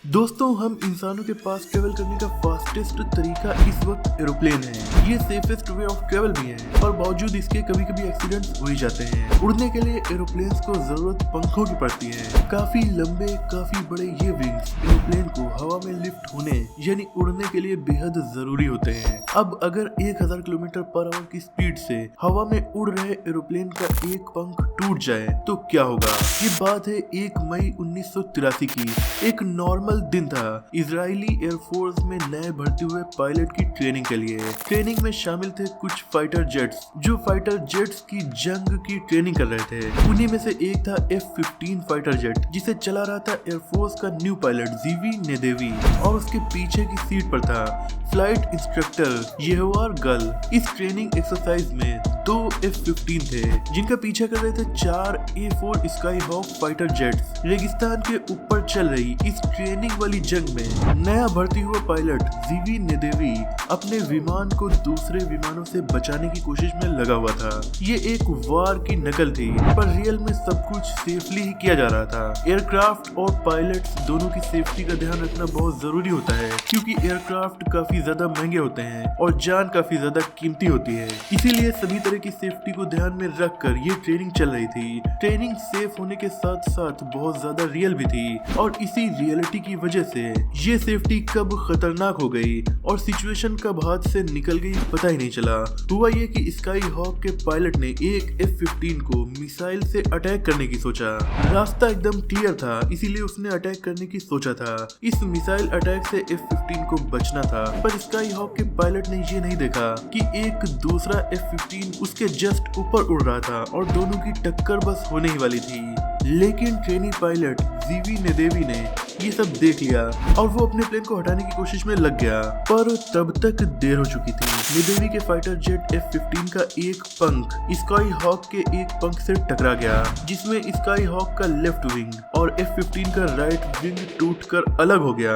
दोस्तों, हम इंसानों के पास ट्रेवल करने का फास्टेस्ट तरीका इस वक्त एरोप्लेन है। ये सेफेस्ट वे ऑफ ट्रेवल भी है, पर बावजूद इसके कभी कभी एक्सीडेंट्स हो ही जाते हैं। उड़ने के लिए एरोप्लेन्स को जरूरत पंखों की पड़ती है। काफी लंबे, काफी बड़े ये विंग्स एरोप्लेन को हवा में लिफ्ट होने यानी उड़ने के लिए बेहद जरूरी होते हैं। अब अगर 1000 किलोमीटर पर आवर की स्पीड से हवा में उड़ रहे एरोप्लेन का एक पंख टूट जाए तो क्या होगा। ये बात है 1 मई 1983 की। एक नॉर्मल दिन था। इजरायली एयरफोर्स में नए भर्ती हुए पायलट की ट्रेनिंग के लिए। ट्रेनिंग में शामिल थे कुछ फाइटर जेट्स जो फाइटर जेट्स की जंग की ट्रेनिंग कर रहे थे। उन्हीं में से एक था F-15 फाइटर जेट, जिसे चला रहा था एयरफोर्स का न्यू पायलट जीवी नेदेवी, और उसके पीछे की सीट पर था फ्लाइट इंस्ट्रक्टर येहोवार गल। इस ट्रेनिंग एक्सरसाइज में 2 F-15 थे जिनका पीछा कर रहे थे 4 A-4 sky hoc fighter jets. रेगिस्तान के ऊपर चल रही इस ट्रेनिंग वाली जंग में नया भर्ती हुआ पायलट जीवी नेदेवी अपने विमान को दूसरे विमानों से बचाने की कोशिश में लगा हुआ था। ये एक वार की नकल थी, पर रियल में सब कुछ सेफली ही किया जा रहा था। एयरक्राफ्ट और पायलट्स दोनों की सेफ्टी का ध्यान रखना बहुत जरूरी होता है, क्योंकि एयरक्राफ्ट काफी ज्यादा महंगे होते हैं और जान काफी ज्यादा कीमती होती है। इसीलिए सभी तरह की सेफ्टी को ध्यान में रखकर ये ट्रेनिंग चल रही थी। ट्रेनिंग सेफ होने के साथ साथ बहुत ज्यादा रियल भी थी, और इसी रियलिटी की वजह से ये सेफ्टी कब खतरनाक हो गई और सिचुएशन कब हाथ से निकल गई पता ही नहीं चला। हुआ ये कि स्काई हॉक के पायलट ने एक F-15 को मिसाइल से अटैक करने की सोचा। रास्ता एकदम क्लियर था, इसीलिए उसने अटैक करने की सोचा था। इस मिसाइल अटैक से F-15 को बचना था, पर स्काई हॉक के पायलट ने ये नहीं देखा कि एक दूसरा F-15 उसके जस्ट ऊपर उड़ रहा था और दोनों की टक्कर बस होने ही वाली थी। लेकिन ट्रेनी पायलट जीवी नेदेवी ने ये सब देख लिया और वो अपने प्लेन को हटाने की कोशिश में लग गया, पर तब तक देर हो चुकी थी। नेदेवी के फाइटर जेट F-15 का एक पंख स्काई हॉक के एक पंख से टकरा गया, जिसमें स्काई हॉक का लेफ्ट विंग और F-15 का राइट विंग टूटकर अलग हो गया।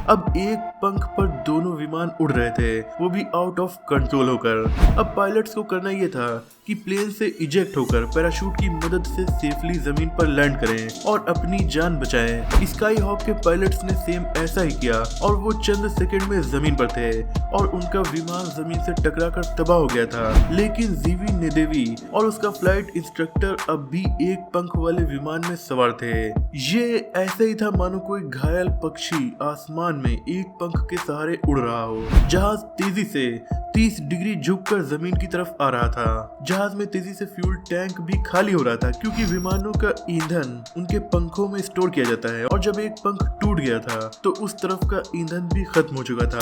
अब एक पंख पर दोनों विमान उड़ रहे थे, वो भी आउट ऑफ कंट्रोल होकर। अब पायलट्स को करना ये था कि प्लेन से इजेक्ट होकर पैराशूट की मदद से सेफली जमीन पर लैंड करें और अपनी जान बचाएं। स्काई हॉक के पायलट्स ने सेम ऐसा ही किया और वो चंद सेकंड में जमीन पर थे और उनका विमान जमीन से टकराकर तबाह हो गया था। लेकिन जीवी नेदेवी और उसका फ्लाइट इंस्ट्रक्टर अब भी एक पंख वाले विमान में सवार थे। ये ऐसे ही था मानो कोई घायल पक्षी आसमान में एक पंख के सहारे उड़ रहा हो। जहाज तेजी से 30 डिग्री झुककर जमीन की तरफ आ रहा था। जहाज में तेजी से फ्यूल टैंक भी खाली हो रहा था, क्योंकि विमानों का ईंधन उनके पंखों में स्टोर किया जाता है, और जब एक पंख टूट गया था तो उस तरफ का ईंधन भी खत्म हो चुका था।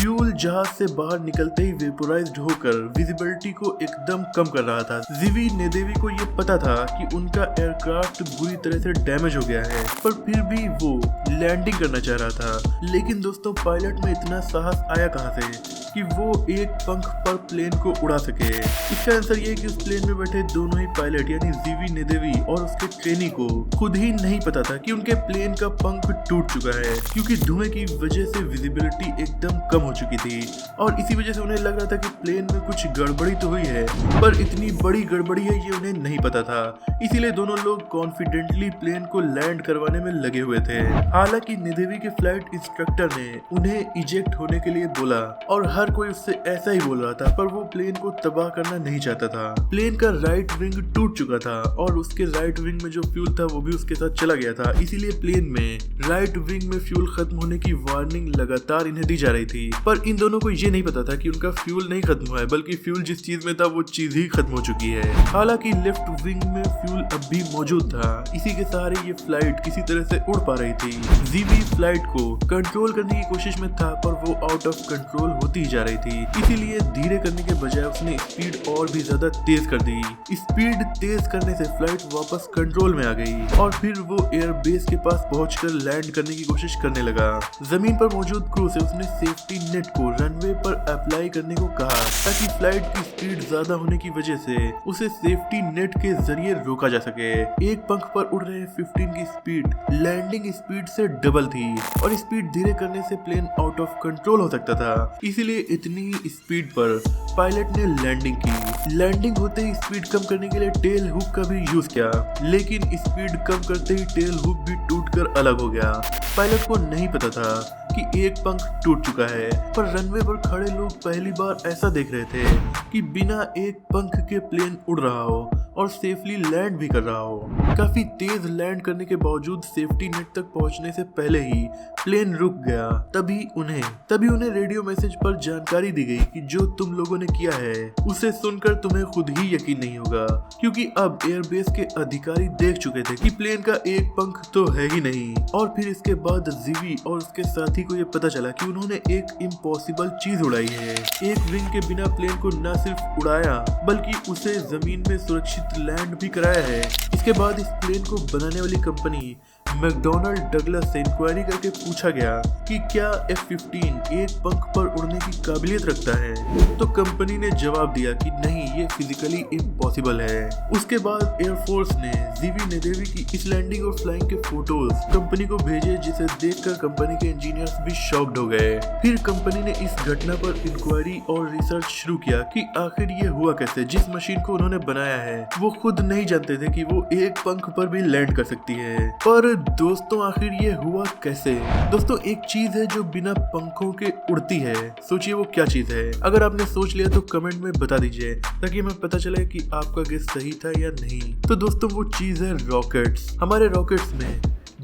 फ्यूल जहाज से बाहर निकलते ही वेपोराइज्ड होकर विजिबिलिटी को एकदम कम कर रहा था। जीवी नेदेवी को ये पता था कि उनका एयरक्राफ्ट बुरी तरह से डैमेज हो गया है, पर फिर भी वो लैंडिंग करना चाह रहा था। लेकिन दोस्तों, पायलट में इतना साहस आया कहां से कि वो एक पंख पर प्लेन को उड़ा सके। इसका आंसर ये है कि उस प्लेन में बैठे दोनों ही पायलट यानी जीवी नेदेवी और उसके ट्रेनी को खुद ही नहीं पता था कि उनके प्लेन का पंख टूट चुका है, क्योंकि धुएं की वजह से विजिबिलिटी एकदम कम हो चुकी थी और इसी वजह से उन्हें लग रहा था कि प्लेन में कुछ गड़बड़ी तो हुई है, पर इतनी बड़ी गड़बड़ी है ये उन्हें नहीं पता था। इसीलिए दोनों लोग कॉन्फिडेंटली प्लेन को लैंड करवाने में लगे हुए थे। हालांकि नेदेवी के फ्लाइट इंस्ट्रक्टर ने उन्हें इजेक्ट होने के लिए बोला और हर कोई उससे ऐसा ही बोल रहा था, पर वो प्लेन को तबाह करना नहीं चाहता था। प्लेन का राइट विंग टूट चुका था और उसके राइट विंग में जो फ्यूल था वो भी उसके साथ चला गया था। इसीलिए प्लेन में राइट विंग में फ्यूल खत्म होने की वार्निंग लगातार इन्हें दी जा रही थी, पर इन दोनों को ये नहीं पता था कि उनका फ्यूल नहीं खत्म हुआ है, बल्कि फ्यूल जिस चीज में था वो चीज ही खत्म हो चुकी है। हालांकि लेफ्ट विंग में फ्यूल अब भी मौजूद था, इसी के सहारे ये फ्लाइट किसी तरह से उड़ पा रही थी। जीवी फ्लाइट को कंट्रोल करने की कोशिश में था, पर वो आउट ऑफ कंट्रोल होती जा रही थी। इसीलिए धीरे करने के बजाय उसने स्पीड और भी ज्यादा तेज कर दी। स्पीड तेज करने से फ्लाइट वापस कंट्रोल में आ गई और फिर वो एयर बेस के पास पहुंचकर लैंड करने की कोशिश करने लगा। जमीन पर मौजूद क्रू से उसने सेफ्टी नेट को रनवे पर अप्लाई करने को कहा, ताकि फ्लाइट की स्पीड ज्यादा होने की वजह से उसे सेफ्टी नेट के जरिए रोका जा सके। एक पंख पर उड़ रहे 15 की स्पीड लैंडिंग स्पीड से डबल थी और स्पीड धीरे करने से प्लेन आउट ऑफ कंट्रोल हो सकता था। इसीलिए इतनी ही स्पीड पर पायलट ने लैंडिंग की। लैंडिंग होते ही स्पीड कम करने के लिए टेल हुक का भी यूज किया, लेकिन स्पीड कम करते ही टेल हुक भी टूटकर अलग हो गया। पायलट को नहीं पता था कि एक पंख टूट चुका है, पर रनवे पर खड़े लोग पहली बार ऐसा देख रहे थे कि बिना एक पंख के प्लेन उड़ रहा हो और सेफली लैंड भी कर रहा हो। काफी तेज लैंड करने के बावजूद सेफ्टी नेट तक पहुंचने से पहले ही प्लेन रुक गया। तभी उन्हें रेडियो मैसेज पर जानकारी दी गई कि जो तुम लोगों ने किया है उसे सुनकर तुम्हें खुद ही यकीन नहीं होगा, क्योंकि अब एयरबेस के अधिकारी देख चुके थे कि प्लेन का एक पंख तो है ही नहीं। और फिर इसके बाद जीवी और उसके साथी को ये पता चला कि उन्होंने एक इम्पॉसिबल चीज उड़ाई है। एक विंग के बिना प्लेन को न सिर्फ उड़ाया बल्कि उसे जमीन में सुरक्षित लैंड भी कराया है। इसके बाद इस प्लेन को बनाने वाली कंपनी मैकडोनाल्ड डगलस से इंक्वायरी करके पूछा गया कि क्या F-15 एक पंख पर उड़ने की काबिलियत रखता है, तो कंपनी ने जवाब दिया कि नहीं, ये फिजिकली इम्पॉसिबल है। उसके बाद एयरफोर्स ने जीवी नेदेवी की इस लैंडिंग और फ्लाइंग के फोटोज कंपनी को भेजे, जिसे देखकर कंपनी के इंजीनियर्स भी शॉक्ड हो गए। फिर कंपनी ने इस घटना पर इंक्वायरी और रिसर्च शुरू किया कि आखिर ये हुआ कैसे। जिस मशीन को उन्होंने बनाया है वो खुद नहीं जानते थे कि वो एक पंख पर भी लैंड कर सकती है। पर दोस्तों आखिर ये हुआ कैसे? दोस्तों एक चीज है जो बिना पंखों के उड़ती है, सोचिए वो क्या चीज है। अगर आपने सोच लिया तो कमेंट में बता दीजिए ताकि हमें पता चले कि आपका गेस सही था या नहीं। तो दोस्तों वो चीज है रॉकेट्स। हमारे रॉकेट्स में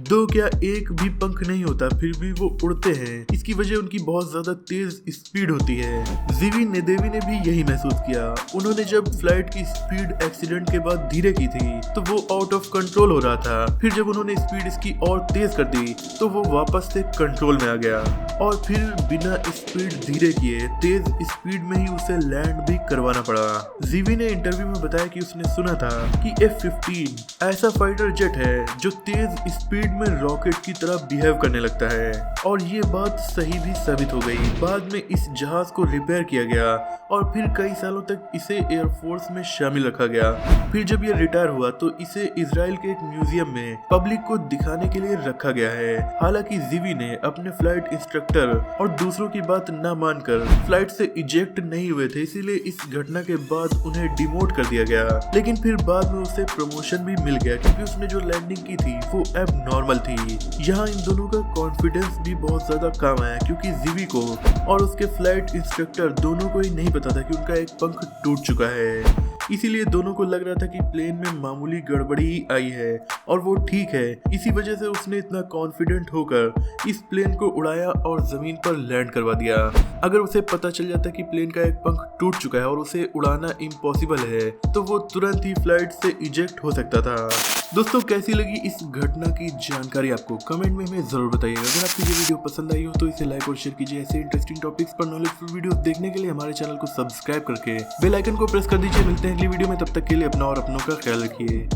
दो क्या एक भी पंख नहीं होता, फिर भी वो उड़ते हैं। इसकी वजह उनकी बहुत ज्यादा तेज स्पीड होती है। जीवी नेदेवी ने भी यही महसूस किया। उन्होंने जब फ्लाइट की स्पीड एक्सीडेंट के बाद धीरे की थी तो वो आउट ऑफ कंट्रोल हो रहा था। फिर जब उन्होंने स्पीड इसकी और तेज कर दी तो वो वापस से कंट्रोल में आ गया और फिर बिना स्पीड धीरे किए तेज स्पीड में ही उसे लैंड भी करवाना पड़ा। जीवी ने इंटरव्यू में बताया कि उसने सुना था कि F-15 ऐसा फाइटर जेट है जो तेज स्पीड में रॉकेट की तरह बिहेव करने लगता है, और ये बात सही भी साबित हो गई। बाद में इस जहाज को रिपेयर किया गया और फिर कई सालों तक इसे एयरफोर्स में शामिल रखा गया। फिर जब ये रिटायर हुआ तो इसे इजराइल के एक म्यूजियम में पब्लिक को दिखाने के लिए रखा गया है। हालांकि जीवी ने अपने फ्लाइट इंस्ट्रक्टर और दूसरों की बात न मानकर फ्लाइट से इजेक्ट नहीं हुए थे, इसीलिए इस घटना के बाद उन्हें डिमोट कर दिया गया। लेकिन फिर बाद में उसे प्रमोशन भी मिल गया क्योंकि उसने जो लैंडिंग की थी वो अब नॉर्मल थी। यहाँ इन दोनों का कॉन्फिडेंस भी बहुत ज्यादा काम आया क्योंकि जीवी को और उसके फ्लाइट इंस्ट्रक्टर दोनों को ही नहीं पता था कि उनका एक पंख टूट चुका है। इसीलिए दोनों को लग रहा था कि प्लेन में मामूली गड़बड़ी ही आई है और वो ठीक है। इसी वजह से उसने इतना कॉन्फिडेंट होकर इस प्लेन को उड़ाया और जमीन पर लैंड करवा दिया। अगर उसे पता चल जाता कि प्लेन का एक पंख टूट चुका है और उसे उड़ाना इम्पॉसिबल है तो वो तुरंत ही फ्लाइट से इजेक्ट हो सकता था। दोस्तों कैसी लगी इस घटना की जानकारी आपको कमेंट में हमें जरूर बताइएगा। अगर आपको ये वीडियो पसंद आई हो तो इसे लाइक और शेयर कीजिए। ऐसे इंटरेस्टिंग टॉपिक्स पर नॉलेजफुल वीडियो देखने के लिए हमारे चैनल को सब्सक्राइब करके बेल आइकन को प्रेस कर दीजिए। मिलते हैं अगली वीडियो में, तब तक के लिए अपना और अपनों का ख्याल रखिए।